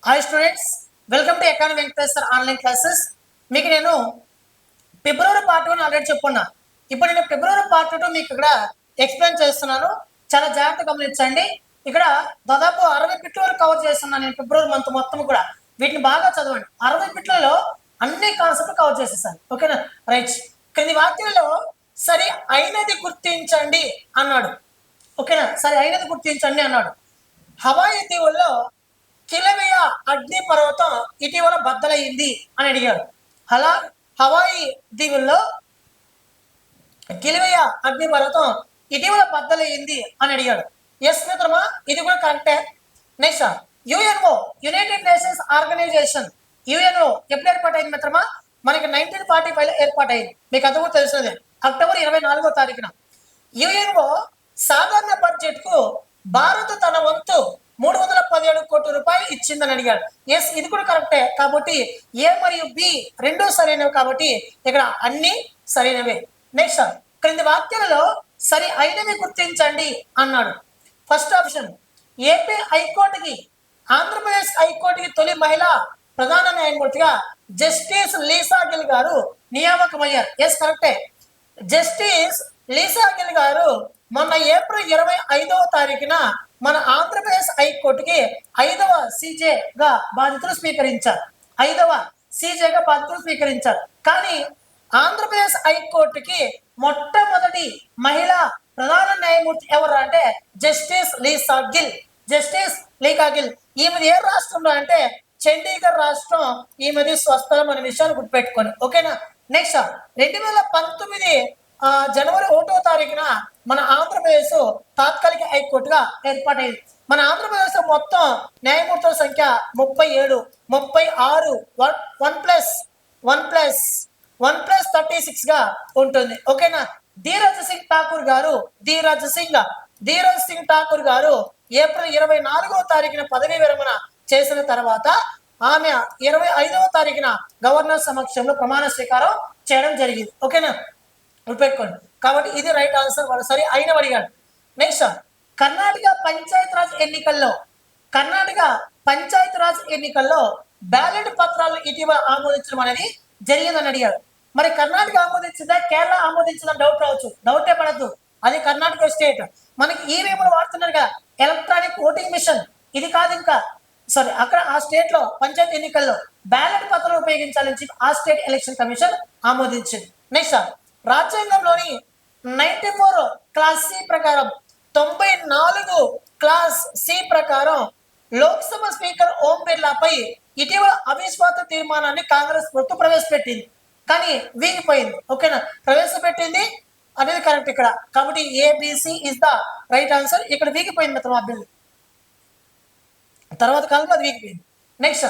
Hi students, welcome to academy Venkateswara online classes. మీకు నేను ఫిబ్రవరి part 1 already చెప్పున్నా. ఇప్పుడు నేను ఫిబ్రవరి పార్ట్ 2 మీకు ఇక్కడ ఎక్స్ప్లెయిన్ చేస్తున్నాను. చాలా జాగ్రత్తగా గమనించండి. ఇక్కడ దాదాపు 60 బిట్ల వరకు కవర్ చేస్తున్నాను నేను ఫిబ్రవరి మంత్ మొత్తం కూడా. వీటిని బాగా చదవండి. 60 బిట్లలో అన్ని కాన్సెప్ట్ కవర్ చేసేసాను. ఓకేనా? రైట్. క్రింది వాక్యంలో సరి అయినది గుర్తించండి అన్నాడు. ఓకేనా? సరి అయినది గుర్తించండి అన్నాడు. హవాయి దీవుల్లో కిలవియా అగ్ని పర్వతం ఇటీవల బద్దలైంది అని అడిగాడు. అలా హవాయి దీవుల్లో కిలవియా అగ్ని పర్వతం ఇటీవల బద్దలైంది అని అడిగాడు. ఎస్ మిత్రమా, ఇది కూడా కరెక్టే. Next, UNO United Nations Organization UNO ఎప్పుడు ఏర్పాటైంది మిత్రమా? మనకి 1945లో ఏర్పాటైంది. మీకు అంత కూడా తెలిసినదే. అక్టోబర్ 24వ తారీఖున యుఎన్ఓ సాధారణ బడ్జెట్ కు భారత్ తన వంతు 317 కోట్ల రూపాయలు ఇచ్చిందని అడిగాడు. ఎస్, ఇది కూడా కరెక్టే. కాబట్టి ఏ మరియు బి రెండు సరైనవి, కాబట్టి ఇక్కడ అన్ని సరైనవే. నెక్స్ట్, క్రింది వాక్యాలలో సరి అయినవి గుర్తించండి అన్నాడు. ఫస్ట్ ఆప్షన్, ఏపీ హైకోర్టుకి ఆంధ్రప్రదేశ్ హైకోర్టుకి తొలి మహిళా ప్రధాన న్యాయమూర్తిగా జస్టిస్ లీసా గిల్ గారు నియామకమయ్యారు. ఎస్, కరెక్టే. జస్టిస్ లీసా గిల్ గారు మొన్న ఏప్రిల్ 25వ తారీఖున మన ఆంధ్రప్రదేశ్ హైకోర్టుకి 5వ సీజేగా బాధ్యతలు స్వీకరించారు. 5వ సీజేగా బాధ్యతలు స్వీకరించారు. కానీ ఆంధ్రప్రదేశ్ హైకోర్టుకి మొట్టమొదటి మహిళా ప్రధాన న్యాయమూర్తి ఎవరు అంటే జస్టిస్ లీసా గిల్. జస్టిస్ లీసా గిల్. ఈమెది ఏ రాష్ట్రంలో అంటే చండీగఢ్ రాష్ట్రం. ఈమెది స్వస్థలం అనే విషయాన్ని గుర్తుపెట్టుకోండి. ఓకేనా? నెక్స్ట్, 2019 జనవరి 1వ తారీఖున మన ఆంధ్రప్రదేశ్ తాత్కాలిక హైకోర్టుగా ఏర్పాటైంది. మన ఆంధ్రప్రదేశ్ మొత్తం న్యాయమూర్తుల సంఖ్య 37, 36 1 ప్లస్ 36 గా ఉంటుంది. ఓకేనా? ధీరజ్ సింగ్ ఠాకూర్ గారు ఏప్రిల్ 24వ తారీఖున పదవీ విరమణ చేసిన తర్వాత ఆమె 25వ తారీఖున గవర్నర్ సమక్షంలో ప్రమాణ స్వీకారం చేయడం జరిగింది. ఓకేనా? గుర్తుపెట్టుకోండి. కాబట్టి ఇది రైట్ ఆన్సర్. వాళ్ళు సరి అయిన అడిగాడు. నెక్స్ట్, కర్ణాటక పంచాయతీరాజ్ ఎన్నికల్లో బ్యాలెట్ పత్రాలు ఇటీవల ఆమోదించడం అనేది జరిగిందని అడిగాడు. మరి కర్ణాటక ఆమోదించిందా, కేరళ ఆమోదించిందా డౌట్ రావచ్చు. డౌటే పడద్దు, అది కర్ణాటక స్టేట్. మనకి ఈవీఎంలు వాడుతున్నారు కదా, ఎలక్ట్రానిక్ ఓటింగ్ మిషన్. ఇది కాదు, ఇంకా సారీ, అక్కడ ఆ స్టేట్ లో పంచాయతీ ఎన్నికల్లో బ్యాలెట్ పత్రాలు ఉపయోగించాలని చెప్పి ఆ స్టేట్ ఎలక్షన్ కమిషన్ ఆమోదించింది. నెక్స్ట్, రాజ్యాంగంలోని 94 క్లాస్ సి ప్రకారం 94 క్లాస్ సి ప్రకారం లోక్సభ స్పీకర్ ఓం బిర్లాపై ఇటీవల అవిశ్వాస తీర్మానాన్ని కాంగ్రెస్ ప్రభుత్వం ప్రవేశపెట్టింది. కానీ వీగిపోయింది. ఓకేనా? ప్రవేశపెట్టింది అనేది కరెక్ట్ ఇక్కడ. కాబట్టి ABC is the right answer. ఇక్కడ వీగిపోయింది మిత్రం ఆ బిల్లు. తర్వాత కాలంలో అది వీగిపోయింది. నెక్స్ట్,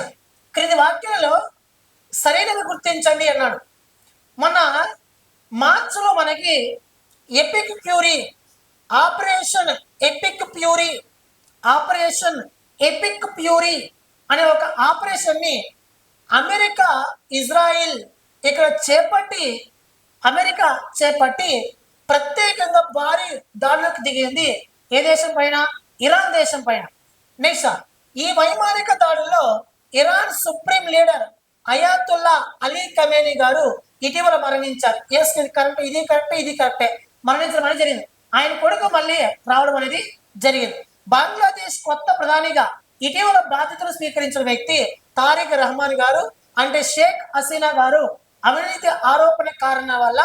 క్రింది వాక్యాలలో సరైనది గుర్తించండి అన్నాడు. మొన్న మార్చిలో మనకి ఆపరేషన్ ఎపిక్ ప్యూరీ అనే ఒక ఆపరేషన్ ని అమెరికా ఇజ్రాయిల్ ఇక్కడ చేపట్టి ప్రత్యేకంగా భారీ దాడులకు దిగింది. ఏ దేశం పైన? ఇరాన్ దేశం పైన. నెక్స్ట్, ఈ వైమానిక దాడుల్లో Iran supreme leader అయాతుల్లా Ali Khamenei గారు ఇటీవల మరణించారు. ఎస్, ఇది కరెక్ట్, ఇది కరెక్టే. మరణించడం అనేది జరిగింది. ఆయన కొడుకు మళ్ళీ రావడం అనేది జరిగింది. బంగ్లాదేశ్ కొత్త ప్రధానిగా ఇటీవల బాధ్యతలు స్వీకరించిన వ్యక్తి తారిక్ రహమాన్ గారు. అంటే షేక్ హసీనా గారు అవినీతి ఆరోపణ కారణం వల్ల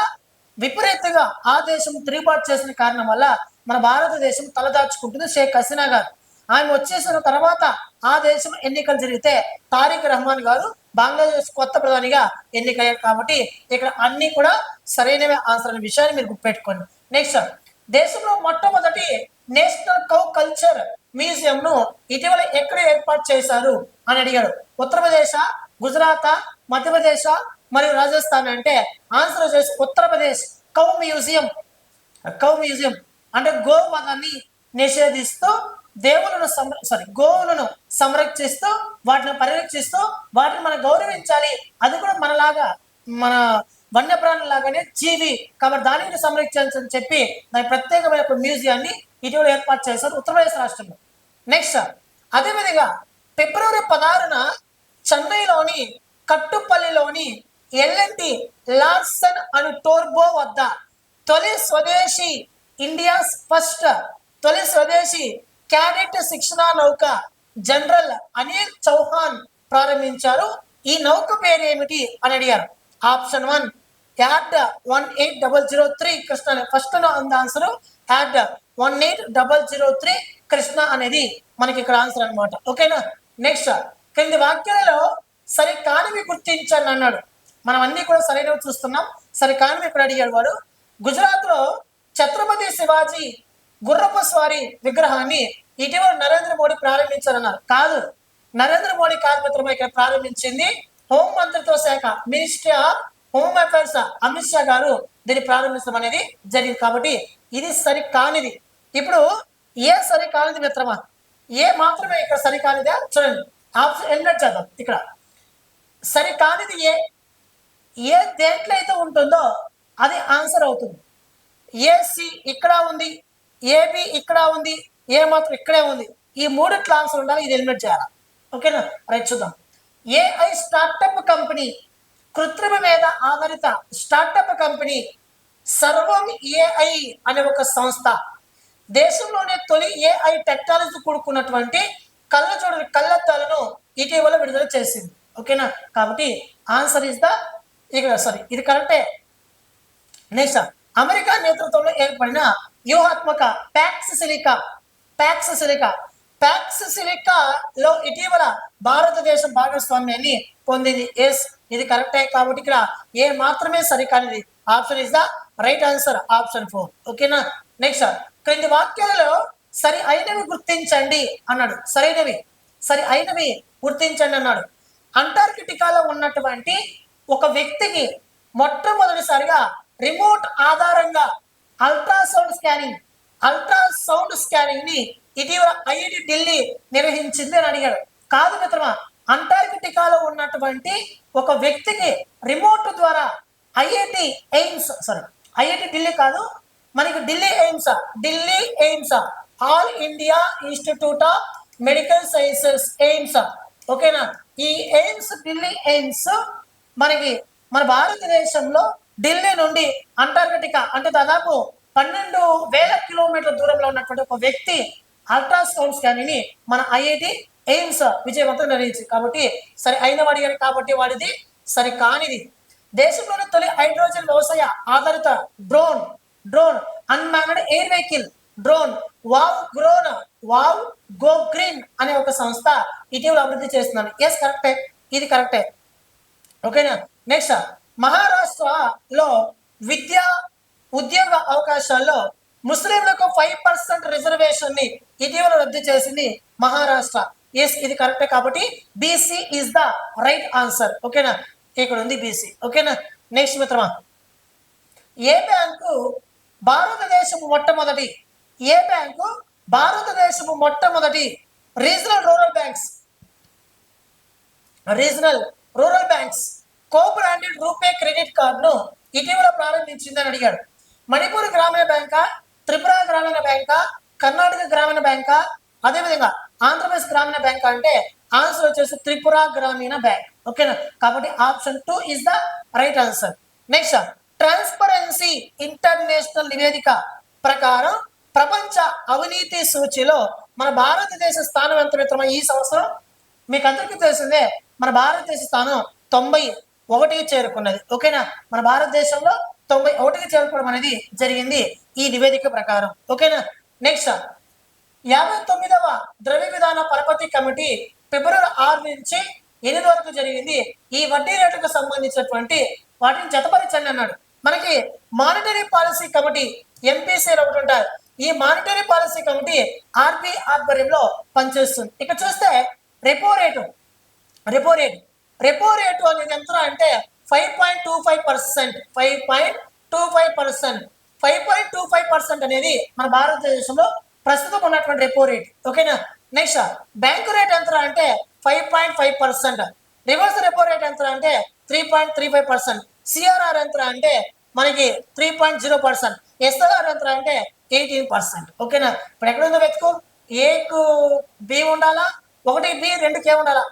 విపరీతంగా ఆ దేశం తిరుగుబాటు చేసిన కారణం వల్ల మన భారతదేశం తలదాచుకుంటుంది. షేక్ హసీనా గారు ఆమె వచ్చేసిన తర్వాత ఆ దేశం ఎన్నికలు జరిగితే తారిక్ రహమాన్ గారు బంగ్లాదేశ్ కొత్త ప్రధానిగా ఎన్నికయ్యారు. కాబట్టి ఇక్కడ అన్ని కూడా సరైనవే ఆన్సర్ అనే విషయాన్ని మీరు గుర్తుపెట్టుకోండి. నెక్స్ట్, దేశంలో మొట్టమొదటి నేషనల్ కౌ కల్చర్ మ్యూజియం ను ఇటీవల ఎక్కడ ఏర్పాటు చేశారు అని అడిగాడు. ఉత్తరప్రదేశ్, గుజరాత్, మధ్యప్రదేశ్ మరియు రాజస్థాన్ అంటే ఆన్సర్ వచ్చేసి ఉత్తరప్రదేశ్. కౌ మ్యూజియం అంటే గోవధాన్ని నిషేధిస్తూ గోవులను సంరక్షిస్తూ వాటిని పరిరక్షిస్తూ వాటిని మనం గౌరవించాలి. అది కూడా మనలాగా మన వన్యప్రాణుల లాగానే జీవి, కాబట్టి దానిని సంరక్షించాలని చెప్పి దాని ప్రత్యేకమైన మ్యూజియాన్ని ఇటీవల ఏర్పాటు చేశారు ఉత్తరప్రదేశ్ రాష్ట్రంలో. నెక్స్ట్, అదేవిధంగా ఫిబ్రవరి 16న చెన్నైలోని కట్టుపల్లిలోని ఎల్ఎన్టి లార్సన్ అండ్ టోర్బో వద్ద తొలి స్వదేశీ ఇండియాస్ ఫస్ట్ తొలి స్వదేశీ క్యాడెట్ శిక్షణా నౌక జనరల్ అనిల్ చౌహాన్ ప్రారంభించారు. ఈ నౌక పేరు ఏమిటి అని అడిగారు. Option 1 add 18003 Krishna. First answer add 18003 Krishna అనేది మనకి ఇక్కడ ఆన్సర్ అనమాట. ఓకేనా. నెక్స్ట్, కింది వాక్యాలలో సరికానివి గుర్తించండి అన్నాడు. మనం అన్ని కూడా సరైనవి చూస్తున్నాం. సరికానివి ఇక్కడ అడిగాడు వాడు. గుజరాత్ లో ఛత్రపతి శివాజీ గుర్రపు స్వారీ విగ్రహాన్ని ఇటీవల నరేంద్ర మోడీ ప్రారంభించారన్నారు. కాదు, నరేంద్ర మోడీ కాదు మిత్రమా, ఇక్కడ ప్రారంభించింది హోం మంత్రిత్వ శాఖ, ministry of home affairs Amit Shah గారు దీన్ని ప్రారంభించడం అనేది జరిగింది. కాబట్టి ఇది సరికానిది. ఇప్పుడు ఏ సరికానిది మిత్రమా, ఏ మాత్రమే ఇక్కడ సరికానిదే. చూడండి ఆప్షన్ ఎన్నట్టు చేద్దాం. ఇక్కడ సరికానిది ఏ దేంట్లో అయితే ఉంటుందో అది ఆన్సర్ అవుతుంది. ఏసి ఇక్కడ ఉంది, ఏబి ఇక్కడ ఉంది, ఏ మాత్రం ఇక్కడే ఉంది. ఈ మూడిట్లో ఆన్సర్ ఉండాలి. ఇది ఎలిమినేట్ చేయాలి. ఓకేనా. రైట్, చూద్దాం. ఏఐ స్టార్టప్ కంపెనీ, కృత్రిమ మీద ఆధారిత స్టార్టప్ కంపెనీ సర్వం ఏఐ అనే ఒక సంస్థ దేశంలోనే తొలి ఏఐ టెక్నాలజీ కూడుకున్నటువంటి కళ్ళద్దాలను ఇటీవల విడుదల చేసింది. ఓకేనా. కాబట్టి ఆన్సర్ ఇస్ ద ఇక్కడ ఇది కరెక్టే. నెక్స్ట్, అమెరికా నేతృత్వంలో ఏర్పడిన వ్యూహాత్మక ప్యాక్స్ సిలికాలో ఇటీవల భారతదేశం భాగస్వామ్యాన్ని పొందింది. ఎస్, ఇది కరెక్టే. కాబట్టి ఇక్కడ ఏ మాత్రమే సరికానిది. Option is the right answer, option 4. ఓకేనా. నెక్స్ట్, క్రింది వాక్యాలలో సరి అయినవి గుర్తించండి అన్నాడు. సరి అయినవి గుర్తించండి అన్నాడు. అంటార్కిటికాలో ఉన్నటువంటి ఒక వ్యక్తికి మొట్టమొదటిసారిగా రిమోట్ ఆధారంగా అల్ట్రాసౌండ్ స్కానింగ్ ని ఇటీవల ఐఐటి ఢిల్లీ నిర్వహించింది అని అడిగాడు. కాదు మిత్రమా, అంటార్కిటికాలో ఉన్నటువంటి ఒక వ్యక్తికి రిమోట్ ద్వారా ఐఐటి ఢిల్లీ కాదు, మనకి Delhi AIIMS all India institute of medical sciences AIIMS. ఓకేనా. ఈ ఢిల్లీ ఎయిమ్స్ మనకి మన భారతదేశంలో ఢిల్లీ నుండి అంటార్కిటికా అంటే దాదాపు 12,000 కిలోమీటర్ల దూరంలో ఉన్నటువంటి ఒక వ్యక్తి అల్ట్రాసౌండ్ స్కానింగ్ ని మన ఐఐటి ఎయిమ్స్ విజయవంతంగా నిర్వహించింది. కాబట్టి సరే అయిన వాడి కాబట్టి వాడిది సరి కానిది. దేశంలోని తొలి హైడ్రోజన్ వ్యవసాయ ఆధారిత drone unmanned air vehicle drone wow go green అనే ఒక సంస్థ ఇటీవల అభివృద్ధి చేస్తున్నాను. ఎస్, కరెక్టే, ఇది కరెక్టే. ఓకేనా. నెక్స్ట్, మహారాష్ట్రలో ఉద్యోగ అవకాశాల్లో ముస్లింలకు 5% రిజర్వేషన్ ని ఇటీవల రద్దు చేసింది మహారాష్ట్ర. ఎస్, ఇది కరెక్టే. కాబట్టి BC is the right answer. ఓకేనా. ఇక్కడ ఉంది బీసీ. ఓకేనా. నెక్స్ట్ మిత్రమా, ఏ బ్యాంకు భారతదేశపు మొట్టమొదటి regional rural banks co branded RuPay credit కార్డును ఇటీవల ప్రారంభించిందని అడిగాడు. మణిపూర్ గ్రామీణ బ్యాంకా, త్రిపుర గ్రామీణ బ్యాంకా, కర్ణాటక గ్రామీణ బ్యాంకా, అదేవిధంగా ఆంధ్రప్రదేశ్ గ్రామీణ బ్యాంక్ అంటే ఆన్సర్ వచ్చేసి త్రిపుర గ్రామీణ బ్యాంక్. ఓకేనా. కాబట్టి option 2 is the right answer. Next, transparency international నివేదిక ప్రకారం ప్రపంచ అవినీతి సూచిలో మన భారతదేశ స్థానం ఎంత మిత్రమా? ఈ సంవత్సరం మీకు అందరికీ తెలిసిందే, మన భారతదేశ స్థానం 91కి చేరుకున్నది. ఓకేనా. మన భారతదేశంలో 91కి చేరుకోవడం అనేది జరిగింది ఈ నివేదిక ప్రకారం. ఓకేనా. నెక్స్ట్, 59వ ద్రవ్య విధాన పరపతి కమిటీ ఫిబ్రవరి 6 నుంచి 8 వరకు జరిగింది. ఈ వడ్డీ రేటుకు సంబంధించినటువంటి వాటిని జతపరచండి అన్నాడు. మనకి మానిటరీ పాలసీ కమిటీ ఎంపీసీ ఒకటి ఉంటారు. ఈ మానిటరీ పాలసీ కమిటీ ఆర్బీఐ ఆధ్వర్యంలో పనిచేస్తుంది. ఇక్కడ చూస్తే రెపో రేటు అనేది ఎంత అంటే 5.25%. 5.25% అనేది మన భారతదేశంలో ప్రస్తుతం ఉన్నటువంటి రెపో రేట్. ఓకేనా. నెక్స్ట్, బ్యాంకు రేట్ ఎంత అంటే 5.5%. రివర్స్ రెపో రేట్ ఎంత అంటే 3.35%. సిఆర్ఆర్ ఎంత అంటే మనకి 3.0%. ఎస్ఆర్ఆర్ ఎంత అంటే 18%. ఓకేనా. ఇప్పుడు ఎక్కడ ఉందో వెతుకు. ఏకు బి ఉండాలా, ఒకటి బి రెండుకి ఏ ఉండాలా,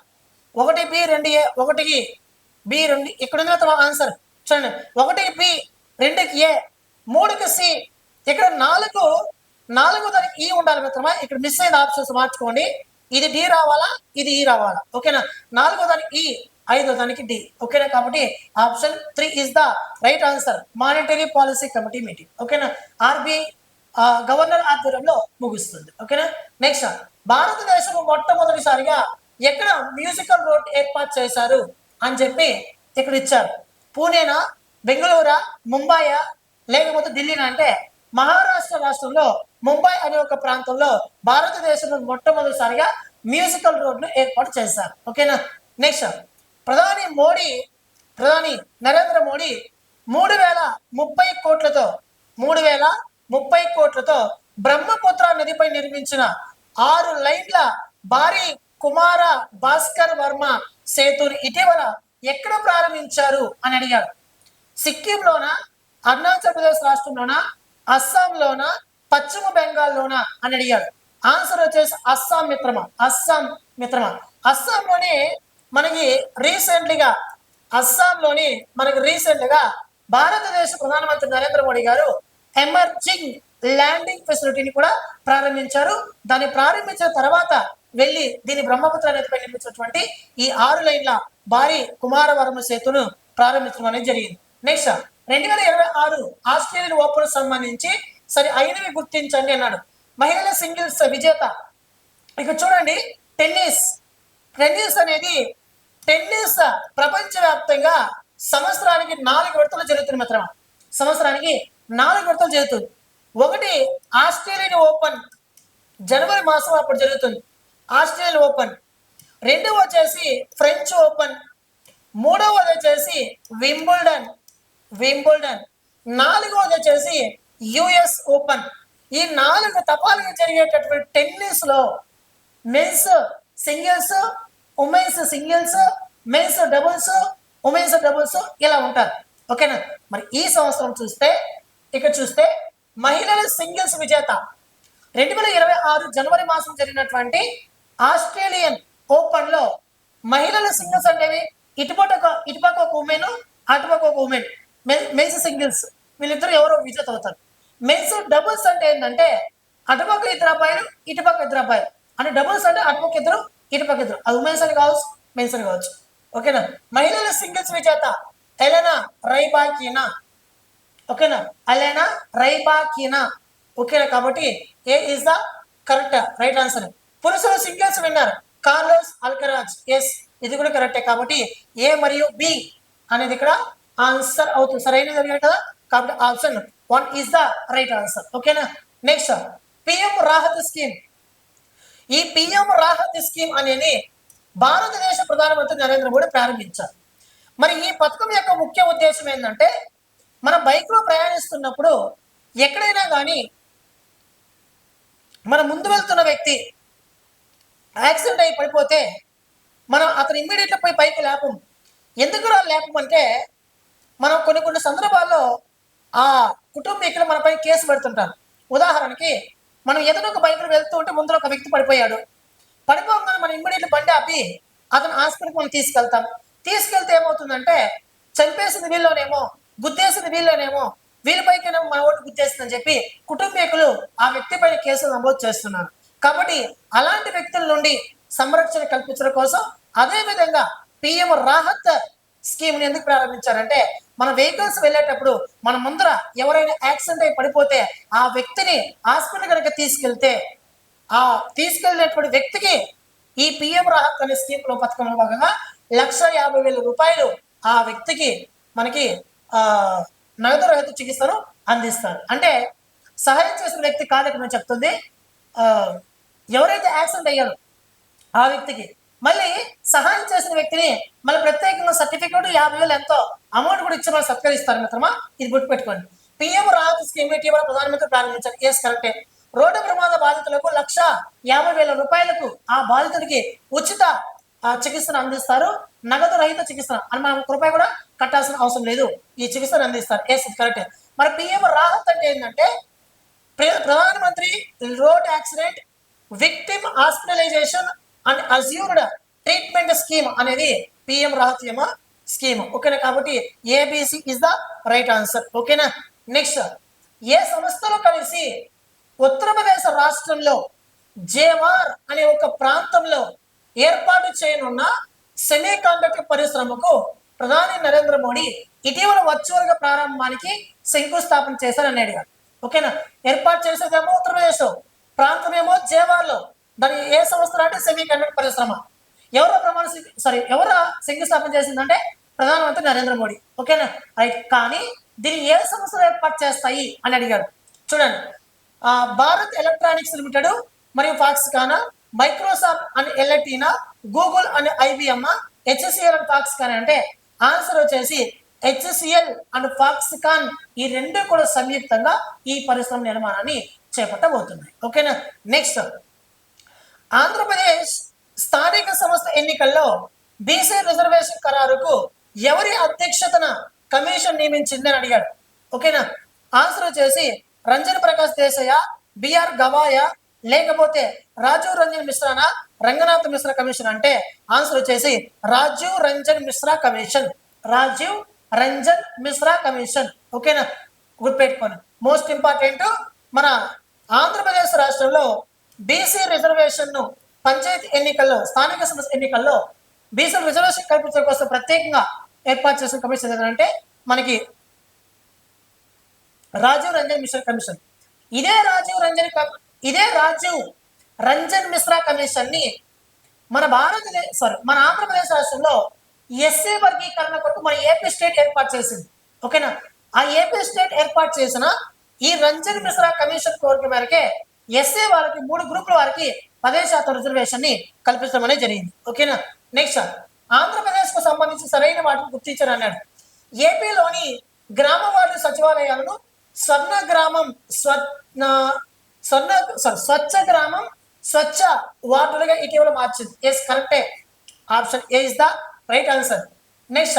ఒకటి బి రెండు ఏ, ఒకటికి బి రెండు ఇక్కడ ఉంది ఆన్సర్ చూడండి. ఒకటి బి రెండుకి ఏ, మూడుకి సి, ఇక్కడ నాలుగు దానికి ఈ ఉండాలి మిత్రమా. ఇక్కడ మిస్ అయిన ఆప్షన్స్ మార్చుకోండి. ఇది డి రావాలా, ఇది ఈ రావాలా, ఓకేనా. నాలుగో దానికి ఈ, ఐదో దానికి డి, ఓకేనా. కాబట్టి option 3 is the right answer. Monetary policy committee meeting, ఓకేనా. ఆర్బీఐ గవర్నర్ ఆధ్వర్యంలో ముగుస్తుంది, ఓకేనా. నెక్స్ట్, భారతదేశం మొట్టమొదటిసారిగా ఎక్కడ మ్యూజికల్ రోడ్ ఏర్పాటు చేశారు అని చెప్పి ఇక్కడ ఇచ్చారు. పూణేనా, బెంగళూరా, ముంబైయా, లేకపోతే ఢిల్లీనా అంటే మహారాష్ట్ర రాష్ట్రంలో ముంబై అనే ఒక ప్రాంతంలో భారతదేశంలో మొట్టమొదటిసారిగా మ్యూజికల్ రోడ్ను ఏర్పాటు చేశారు, ఓకేనా. నెక్స్ట్, ప్రధాని నరేంద్ర మోడీ 3030 కోట్లతో బ్రహ్మపుత్ర నదిపై నిర్మించిన 6 లైన్ల భారీ కుమార భాస్కర్ వర్మ సేతుని ఇటీవల ఎక్కడ ప్రారంభించారు అని అడిగారు. సిక్కింలోనా, అరుణాచల్ ప్రదేశ్ రాష్ట్రంలోనా, అస్సాంలోనా, పశ్చిమ బెంగాల్లోనా అని అడిగాడు. ఆన్సర్ వచ్చేసి అస్సాం మిత్రమా. అస్సాంలోని మనకి రీసెంట్గా భారతదేశ ప్రధానమంత్రి నరేంద్ర మోడీ గారు ఎమర్జింగ్ ల్యాండింగ్ ఫెసిలిటీని కూడా ప్రారంభించారు. దాన్ని ప్రారంభించిన తర్వాత వెళ్ళి దీని బ్రహ్మపుత్ర నదిపై నిర్మించినటువంటి ఈ 6 లైన్ల భారీ కుమారవర్మ సేతును ప్రారంభించడం అనేది జరిగింది. నెక్స్ట్, 2026 ఆస్ట్రేలియన్ ఓపెన్ సంబంధించి సరే 5వి గుర్తించండి అన్నాడు. మహిళల సింగిల్స్ విజేత ఇక చూడండి. టెన్నిస్ అనేది ప్రపంచవ్యాప్తంగా సంవత్సరానికి 4 విడతలు జరుగుతుంది మిత్రమా. సంవత్సరానికి 4 విడతలు జరుగుతుంది. ఒకటి ఆస్ట్రేలియన్ ఓపెన్, జనవరి మాసం అప్పుడు జరుగుతుంది ఆస్ట్రేలియన్ ఓపెన్. రెండవ వచ్చేసి ఫ్రెంచ్ ఓపెన్. మూడవది వచ్చేసి వింబుల్డన్. నాలుగవది వచ్చేసి యుఎస్ ఓపెన్. ఈ 4 తపాలుగా జరిగేటటువంటి టెన్నిస్ లో men's singles, women's singles, men's doubles, women's doubles ఇలా ఉంటారు, ఓకేనా. మరి ఈ సంవత్సరం చూస్తే మహిళల సింగిల్స్ విజేత 2026 జనవరి మాసం జరిగినటువంటి ఆస్ట్రేలియన్ ఓపెన్ లో మహిళల సింగిల్స్ అంటే ఇటుపక్క ఒక ఉమెన్, అటుపక్క ఒక ఉమెన్, మెన్స్ సింగిల్స్ వీళ్ళిద్దరు ఎవరో విజేత అవుతారు. మెన్స్ డబుల్స్ అంటే ఏంటంటే అటుపక్క 2 అబ్బాయిలు, ఇటుపక్క 2 అబ్బాయిలు అంటే డబుల్స్ అంటే అటుపక్క 2, ఇటుపక్క 2. అది ఉమెన్స్ అని కావచ్చు, మెన్స్ అని కావచ్చు, ఓకేనా. మహిళల సింగిల్స్ విజేత ఎలెనా రైబాకినా, ఓకేనా. ఓకేనా. కాబట్టి A is the correct right answer. పురుషుల singles winner Carlos Alcaraz. Yes, ఇది కూడా కరెక్టే. కాబట్టి ఏ మరియు బి అనేది ఇక్కడ ఆన్సర్ అవుతుంది. సరైనది జరిగాయి కదా. కాబట్టి option 1 is the right answer, ఓకేనా. Next, PM Rahat scheme. ఈ పిఎం రాహత్ స్కీమ్ అనేది భారతదేశ ప్రధానమంత్రి నరేంద్ర మోడీ ప్రారంభించారు. మరి ఈ పథకం యొక్క ముఖ్య ఉద్దేశం ఏంటంటే మన బైక్లో ప్రయాణిస్తున్నప్పుడు ఎక్కడైనా కానీ మన ముందు వెళ్తున్న వ్యక్తి యాక్సిడెంట్ అయి పడిపోతే మనం అతను ఇమ్మీడియట్గా పోయి పైకి లేపం. ఎందుకు లేపమంటే మనం కొన్ని సందర్భాల్లో ఆ కుటుంబీకులు మనపై కేసు పెడుతుంటారు. ఉదాహరణకి మనం ఏదైనా ఒక బైక్లో వెళ్తూ ఉంటే ముందర ఒక వ్యక్తి పడిపోగానే మనం ఇమ్మీడియట్లీ బండి ఆపి అతను హాస్పిటల్కి మనం తీసుకెళ్తే ఏమవుతుందంటే చంపేసింది వీళ్ళలోనేమో, గుద్దేసింది వీళ్ళలోనేమో, వీళ్ళపైకేమో మన ఓటు గుద్దేస్తుందని చెప్పి కుటుంబీకులు ఆ వ్యక్తి పైన కేసులు నమోదు చేస్తున్నారు. కాబట్టి అలాంటి వ్యక్తుల నుండి సంరక్షణ కల్పించడం కోసం అదేవిధంగా పిఎం రాహత్ స్కీమ్ని ఎందుకు ప్రారంభించారంటే మన వెహికల్స్ వెళ్ళేటప్పుడు మన ముందర ఎవరైనా యాక్సిడెంట్ అయి పడిపోతే ఆ వ్యక్తిని హాస్పిటల్ కనుక తీసుకెళ్ళినటువంటి వ్యక్తికి ఈ పిఎం రాహత్ అనే స్కీమ్లో పథకంలో భాగంగా 1,50,000 రూపాయలు ఆ వ్యక్తికి మనకి నగదు రహిత చికిత్సను అందిస్తారు. అంటే సహాయం చేసిన వ్యక్తి కాదు ఇక్కడ నేను చెప్తుంది, ఎవరైతే యాక్సిడెంట్ అయ్యారో ఆ వ్యక్తికి మళ్ళీ సహాయం చేసిన వ్యక్తిని మళ్ళీ ప్రత్యేకంగా సర్టిఫికేట్ 50,000 ఎంతో అమౌంట్ కూడా ఇచ్చి మనం సత్కరిస్తారు మిత్రమా. ఇది గుర్తుపెట్టుకోండి. పిఎం రాహత్ స్కీమ్ ఇటీవల ప్రధానమంత్రి ప్రారంభించారు. ఎస్, కరెక్టే. రోడ్డు ప్రమాద బాధితులకు 1,50,000 రూపాయలకు ఆ బాధితుడికి ఉచిత చికిత్సను అందిస్తారు. నగదు రహిత చికిత్స అని మనం రూపాయి కూడా కట్టాల్సిన అవసరం లేదు, ఈ చికిత్సను అందిస్తారు. ఎస్, కరెక్టే. మరి పిఎం రాహత్ అంటే ఏంటంటే ప్రధానమంత్రి road accident victim hospitalisation and assured treatment scheme అనేది పిఎం రాహత్ బీమా స్కీమ్. ఓకేనా, కాబట్టి ABC is the right answer. ఓకేనా, నెక్స్ట్ ఏ సంస్థలు కలిసి ఉత్తరప్రదేశ్ రాష్ట్రంలో జేవార్ అనే ఒక ప్రాంతంలో ఏర్పాటు చేయనున్న సెమీ కండక్టర్ పరిశ్రమకు ప్రధాని నరేంద్ర మోడీ ఇటీవల వర్చువల్ గా ప్రారంభానికి శంకుస్థాపన చేశారని అడిగారు. ఓకేనా, ఏర్పాటు చేసేదేమో ఉత్తరప్రదేశ్, ప్రాంతం ఏమో జేవార్లో. దాని ఏ సంస్థ అంటే సెమీ కండక్టర్ పరిశ్రమ. ఎవరు శంకుస్థాపన చేసిందంటే ప్రధానమంత్రి నరేంద్ర మోడీ. ఓకేనా, రైట్. కానీ దీన్ని ఏ సంస్థలు ఏర్పాటు చేస్తాయి అని అడిగారు. చూడండి, భారత్ ఎలక్ట్రానిక్స్ లిమిటెడ్ మరియు ఫాక్స్కాన్, మైక్రోసాఫ్ట్ అండ్ ఎల్ఐటీనా, Google and IBM, HCL and Foxconn అంటే ఆన్సర్ వచ్చేసి హెచ్సిఎల్ అండ్ ఫాక్స్కాన్. ఈ రెండు కూడా సంయుక్తంగా ఈ పరిశ్రమ నిర్మాణాన్ని చేపట్టబోతున్నాయి. ఓకేనా, నెక్స్ట్ ఆంధ్రప్రదేశ్ స్థానిక సంస్థ ఎన్నికల్లో బీసీ రిజర్వేషన్ ఖరారుకు ఎవరి అధ్యక్షతన కమిషన్ నియమించిందని అడిగాడు. ఓకేనా, ఆన్సర్ వచ్చేసి రంజన్ ప్రకాష్ దేశాయ, బిఆర్ గవాయ, లేకపోతే రాజీవ్ రంజన్ మిశ్రానా, రంగనాథ్ మిశ్రా కమిషన్ అంటే ఆన్సర్ వచ్చేసి రాజీవ్ రంజన్ మిశ్రా కమిషన్. రాజీవ్ రంజన్ మిశ్రా కమిషన్. ఓకేనా, గుర్తుపెట్టుకోండి. మోస్ట్ ఇంపార్టెంట్, మన ఆంధ్రప్రదేశ్ రాష్ట్రంలో బీసీ రిజర్వేషన్ ను పంచాయతీ ఎన్నికల్లో, స్థానిక సంస్థ ఎన్నికల్లో బీసీ రిజర్వేషన్ కల్పించడం కోసం ప్రత్యేకంగా ఏర్పాటు చేసిన కమిషన్ ఏంటంటే మనకి రాజీవ్ రంజన్ మిశ్రా కమిషన్. ఇదే రాజీవ్ రంజన్ మిశ్రా కమిషన్ ని మన ఆంధ్రప్రదేశ్ రాష్ట్రంలో ఎస్సీ వర్గీకరణ కొరకు మన ఏపీ స్టేట్ ఏర్పాటు చేసింది. ఓకేనా, ఆ ఏపీ స్టేట్ ఏర్పాటు చేసిన ఈ రంజన్ మిశ్రా కమిషన్ కోరిక మేరకే ఎస్సీ వాళ్ళకి 3 గ్రూపుల వారికి 10% రిజర్వేషన్ ని కల్పించడం అనేది జరిగింది. ఓకేనా, నెక్స్ట్ ఆంధ్రప్రదేశ్ కు సంబంధించి సరైన వాటిని గుర్తించారు అన్నాడు. ఏపీలోని గ్రామ వార్డు సచివాలయాలను స్వర్ణ గ్రామం స్వచ్ఛ గ్రామం స్వచ్ఛ వార్డులుగా ఇటీవల మార్చింది. ఎస్, కరెక్టే. Option A is the right answer. Next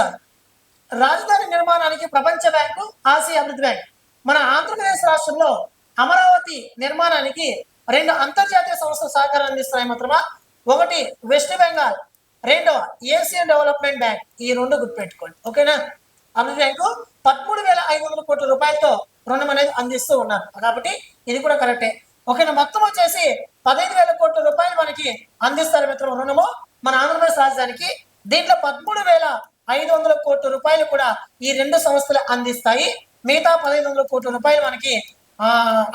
రాజధాని నిర్మాణానికి ప్రపంచ బ్యాంకు, ఆసియా అభివృద్ధి బ్యాంక్ మన ఆంధ్రప్రదేశ్ రాష్ట్రంలో అమరావతి నిర్మాణానికి 2 అంతర్జాతీయ సంస్థలు సహకారం అందిస్తున్నాయి మాత్రమా. ఒకటి వెస్ట్ బెంగాల్, రెండవ ఏషియన్ డెవలప్మెంట్ బ్యాంక్. ఈ 2 గుర్తుపెట్టుకోండి. ఓకేనా, అభివృద్ధి బ్యాంకు 13,500 కోట్ల రూపాయలతో రుణం అనేది అందిస్తూ ఉన్నారు, కాబట్టి ఇది కూడా కరెక్టే. ఓకేనా, మొత్తం వచ్చేసి 15,000 కోట్ల రూపాయలు మనకి అందిస్తారు మిత్రం రుణము మన ఆంధ్రప్రదేశ్ రాజధానికి. దీంట్లో 13,500 కోట్ల రూపాయలు కూడా ఈ 2 సంస్థలు అందిస్తాయి. మిగతా 1,500 కోట్ల రూపాయలు మనకి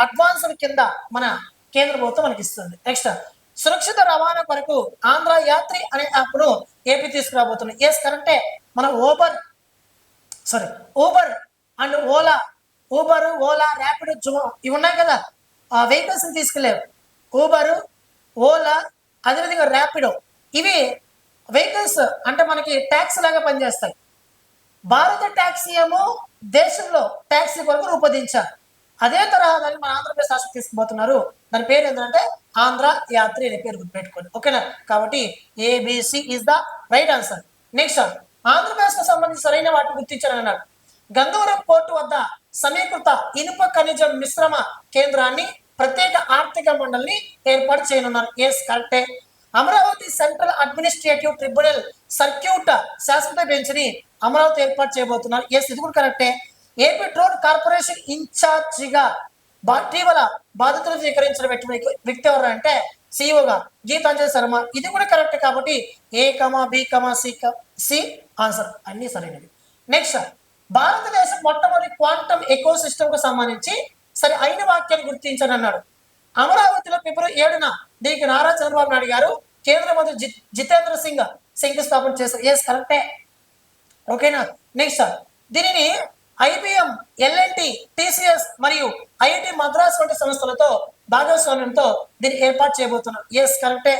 అడ్వాన్స్ కింద మన కేంద్ర ప్రభుత్వం మనకి ఇస్తుంది. నెక్స్ట్ సురక్షిత రవాణా కొరకు ఆంధ్ర యాత్రి అనే యాప్ ను ఏపీ తీసుకురాబోతుంది. ఎస్, కరెక్టే. మన ఊబర్ అండ్ ఓలా ర్యాపిడ్ జుమో ఇవి ఉన్నాయి కదా, వెహికల్స్ తీసుకెళ్ళారు. ఊబర్, ఓలా, అదేవిధంగా ర్యాపిడో, ఇవి వెహికల్స్ అంటే మనకి ట్యాక్సీ లాగా పనిచేస్తాయి. భారత ట్యాక్సీ ఏమో దేశంలో ట్యాక్సీ కొరకు రూపొందించారు. అదే తరహా దాన్ని మన ఆంధ్రప్రదేశ్ రాష్ట్రం తీసుకుపోతున్నారు. దాని పేరు ఏంటంటే ఆంధ్ర యాత్రి అనే పేరు గుర్తుపెట్టుకోండి. ఓకేనా, కాబట్టి ABC is the right answer. Next Andhra Pradesh కు సంబంధించి సరైన వాటిని గుర్తించారని అన్నాడు. గంగవరం పోర్టు వద్ద సమీకృత ఇనుప ఖనిజం మిశ్రమ కేంద్రాన్ని ప్రత్యేక ఆర్థిక మండలిని ఏర్పాటు చేయనున్నారు. ఎస్, కరెక్టే. Amaravati central administrative tribunal circuit శాశ్వత బెంచ్ ని అమరావతి ఏర్పాటు చేయబోతున్నారు. ఎస్, ఇది కూడా కరెక్టే. ఏపీ డ్రోన్ కార్పొరేషన్ ఇన్ఛార్జిగా ఇటీవల బాధ్యతలు స్వీకరించిన వ్యక్తి ఎవరు అంటే సిఇఓగా గీతాంజలి శర్మ. ఇది కూడా కరెక్ట్, కాబట్టి ఏ comma B comma C answer అన్ని సరైనవి. నెక్స్ట్ భారతదేశం మొట్టమొదటి క్వాంటమ్ ఎకో సిస్టమ్ కు సంబంధించి సరే అయిన వాక్యాన్ని గుర్తించని అన్నాడు. అమరావతిలో ఫిబ్రవరి 7న దీనికి నారా చంద్రబాబు నాయుడు గారు కేంద్ర మంత్రి జితేంద్ర సింగ్ శంకుస్థాపన చేశారు. ఎస్, కరెక్టే. ఓకేనా, నెక్స్ట్ దీనిని ఐబిఎం, ఎల్ఎన్టీ, టిసిఎస్ మరియు ఐఐటి మద్రాస్ వంటి సంస్థలతో భాగస్వామ్యంతో దీన్ని ఏర్పాటు చేయబోతున్నారు. ఎస్, కరెక్టే.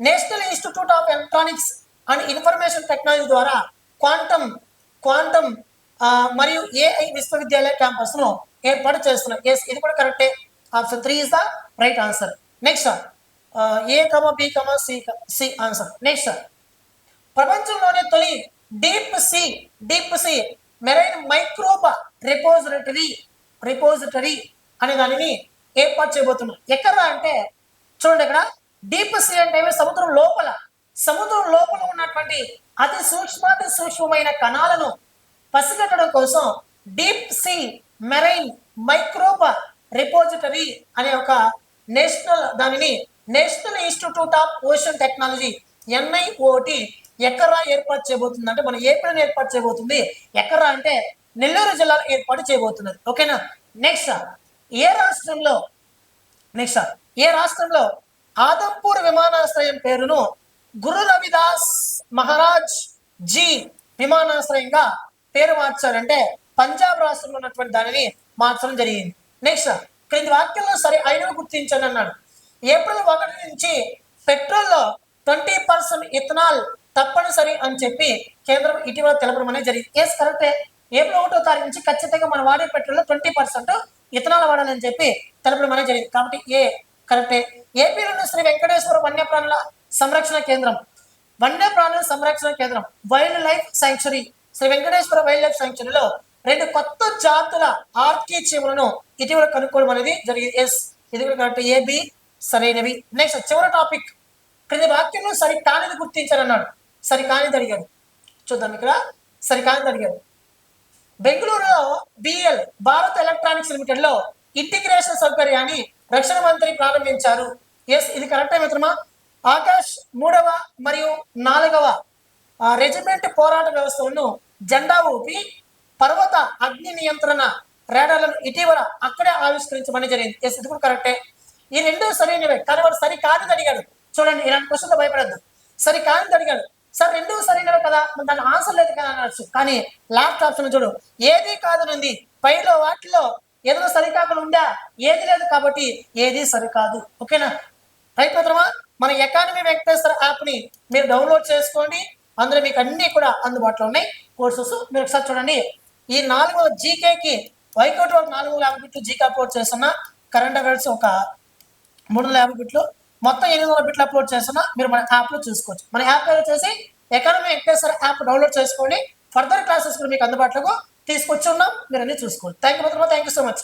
National Institute of Electronics and Information Technology ద్వారా క్వాంటమ్ మరియు ఏఐ విశ్వవిద్యాలయ క్యాంపస్ ను ఏర్పాటు చేస్తున్నారు. ఎస్, ఇది కూడా కరెక్టే. Option 3 is the right answer. Next A comma B comma C answer. Next ప్రపంచంలోనే తొలి deep sea marine microbe repository అనే దానిని ఏర్పాటు చేయబోతున్నారు. ఎక్కడ అంటే చూడండి, ఇక్కడ డీప్ సీ అంటే సముద్రం లోపల, సముద్రం లోపల ఉన్నటువంటి అతి సూక్ష్మమైన కణాలను పసిగట్టడం కోసం deep sea marine microbe repository అనే ఒక దానిని national Institute of ocean technology NIOT ఎక్కరా ఏర్పాటు చేయబోతుంది అంటే మన ఏపీలో ఏర్పాటు చేయబోతుంది. ఎక్కరా అంటే నెల్లూరు జిల్లాలో ఏర్పాటు చేయబోతున్నది. ఓకేనా. నెక్స్ట్ ఏ రాష్ట్రంలో ఆదంపూర్ విమానాశ్రయం పేరును గురు రవిదాస్ మహారాజ్ జీ విమానాశ్రయంగా పేరు మార్చారంటే పంజాబ్ రాష్ట్రంలో ఉన్నటువంటి దానిని మార్చడం జరిగింది. నెక్స్ట్ క్రింది వాక్యంలో సరి అయినవి గుర్తించండి అన్నాడు. ఏప్రిల్ 1 నుంచి పెట్రోల్లో 20% ఇథనాల్ తప్పనిసరి అని చెప్పి కేంద్రం ఇటీవల తెలపడం అనేది జరిగింది. ఎస్ కరెక్టే. ఏప్రిల్ 1వ తారీఖు నుంచి ఖచ్చితంగా మనం వాడే పెట్రోల్లో 20% ఇథనాల్ వాడాలని చెప్పి తెలపడం అనేది జరిగింది. కాబట్టి ఏ కరెక్టే. ఏపీలోని శ్రీ వెంకటేశ్వర వన్యప్రాణుల సంరక్షణ కేంద్రం wild life sanctuary Sri Venkateswara wild life శాంక్చురీలో 2 కొత్త జాతుల ఆర్కీ చీమలను ఇటీవల కనుక్కోవడం అనేది జరిగింది. ఎస్ ఇది కూడా కరెక్ట్. ఏబి సరైనవి. నెక్స్ట్ చివరి టాపిక్ క్రింది వాక్యంలో సరికానిది గుర్తించారన్నాడు. సరికానిది అడిగాడు. చూద్దాం ఇక్కడ సరికానిది అడిగాడు. బెంగళూరులో BEL భారత్ ఎలక్ట్రానిక్స్ లిమిటెడ్ లో ఇంటిగ్రేషన్ సౌకర్యాన్ని రక్షణ మంత్రి ప్రారంభించారు. ఎస్ ఇది కరెక్టే మిత్రమా. ఆకాష్ 3వ మరియు 4వ రెజిమెంట్ పోరాట వ్యవస్థలను జెండా ఊపి పర్వత అగ్ని నియంత్రణ రేడార్లను ఇటీవల అక్కడే ఆవిష్కరించమని జరిగింది. ఎస్ ఇది కూడా కరెక్టే. ఈ 2 సరైనవే. కానీ వాడు సరికానిది అడిగాడు. చూడండి ఇలాంటి క్వశ్చన్తో భయపడద్దు. సరికానిది అడిగాడు. సార్ 2 సరైనవే కదా, దాని ఆన్సర్ లేదు కదా అనొచ్చు. కానీ లాస్ట్ ఆప్షన్ చూడు, ఏది కాదనుంది. పైలో వాటిలో ఏదో సరికాకుండా ఉందా, ఏది లేదు కాబట్టి ఏది సరికాదు. ఓకేనా. రైట్ మిత్రమా. మన ఎకానమీ వెంకటేశ్వర యాప్ని మీరు డౌన్లోడ్ చేసుకోండి. అందులో మీకు అన్నీ కూడా అందుబాటులో ఉన్నాయి కోర్సెస్. మీరు ఒకసారి చూడండి. ఈ 4వ జీకేకి వైకోట్ 450 బిట్లు జీకే అప్లోడ్ చేస్తున్నా. కరెంట్ అఫైర్స్ ఒక 350 బిట్లు, మొత్తం 800 బిట్లు అప్లోడ్ చేస్తున్నా. మీరు మన యాప్లో చూసుకోవచ్చు. మన యాప్ పేరు వచ్చేసి ఎకానమీ వెంకటేశ్వర యాప్ డౌన్లోడ్ చేసుకోండి. ఫర్దర్ క్లాసెస్ కూడా మీకు అందుబాటులోకి తీసుకొచ్చి ఉన్నాం. మీరు అన్ని చూసుకోండి. థ్యాంక్ యూ మిత్రమా. Thank you so much.